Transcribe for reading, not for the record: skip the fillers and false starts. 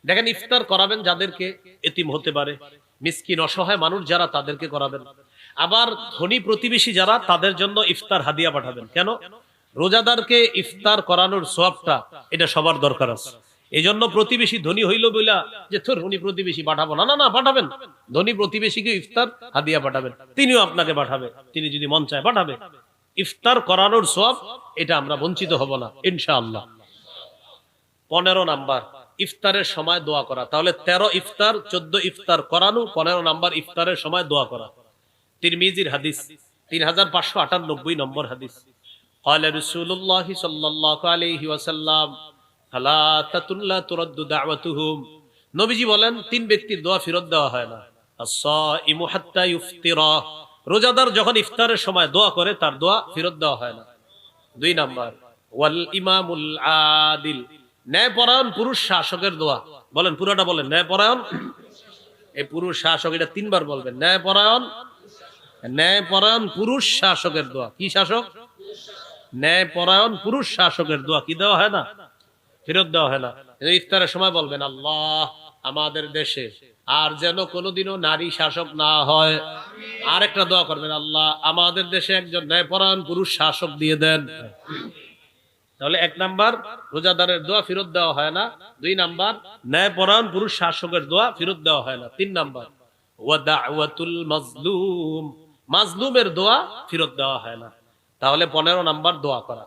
দেখেন, ইফতার করাবেন যাদেরকে, এতিম হতে পারে, মিসকিন অসহায় মানুষ যারা, তাদেরকে করাবেন। আবার ধনী প্রতিবেশী যারা, তাদের জন্য ইফতার হাদিয়া পাঠাবেন। কেন? রোজাদারকে ইফতার করানোর সওয়াবটা এটা সবার দরকার আছে। এই জন্য প্রতিবেশী ধনী হইল বইলা যে তোর ধনী প্রতিবেশী পাঠাবো না, না না, পাঠাবেন। ধনী প্রতিবেশীকে ইফতার হাদিয়া পাঠাবেন, তিনিও আপনাকে পাঠাবে, তিনি যদি মন চায় পাঠাবে। ইফতার করানোর সওয়াব এটা আমরা বঞ্চিত হব না ইনশাআল্লাহ। 15 নাম্বার, ইফতারের সময় দোয়া করা। তাহলে 13 ইফতার, 14 ইফতার করানো, 15 নাম্বার ইফতারের সময় দোয়া করা। তিরমিজির হাদিস, 3598 নম্বর হাদিস। قال رسول الله صلى الله عليه وسلم ثلاثة لا ترد دعوتهم। নবীজি বলেন, তিন ব্যক্তির দোয়া ফেরত দেওয়া হয় না। الصائم حتى يفطر। রোজাদার যখন ইফতারের সময় দোয়া করে, তার দোয়া ফেরত দেওয়া হয় না। 2 নাম্বার, ওয়াল ইমামুল আদিল। ন্যায়পরায়ণ পুরুষ শাসকের দোয়া। বলেন, পুরোটা বলেন। ন্যায়পরায়ণ, এই পুরুষ শাসক, এটা 3 বার বলবেন। ন্যায়পরায়ণ, ন্যায়পরায়ণ পুরুষ শাসকের দোয়া। কি শাসক? ন্যায়পরায়ণ পুরুষ শাসকের দোয়া কি দেওয়া হয় না? ফেরত দেওয়া হয় না। ইফতারের সময় বলবেন, আল্লাহ আমাদের দেশে আর যেন কোনোদিনও নারী শাসক না হয়। আর একটা দোয়া করবেন, আল্লাহ আমাদের দেশে একজন ন্যায়পরায়ণ পুরুষ শাসক দিয়ে দেন। তাহলে 1 নাম্বার, রোজাদারের দোয়া ফেরত দেওয়া হয় না। 2 নাম্বার, ন্যায়পরায়ণ পুরুষ শাসকের দোয়া ফেরত দেওয়া হয় না। 3 নাম্বার, ওয়া দাওয়াতুল মাজলুম। মাজলুমের দোয়া ফেরত দেওয়া হয় না। তাহলে 15 নাম্বার দোয়া করা।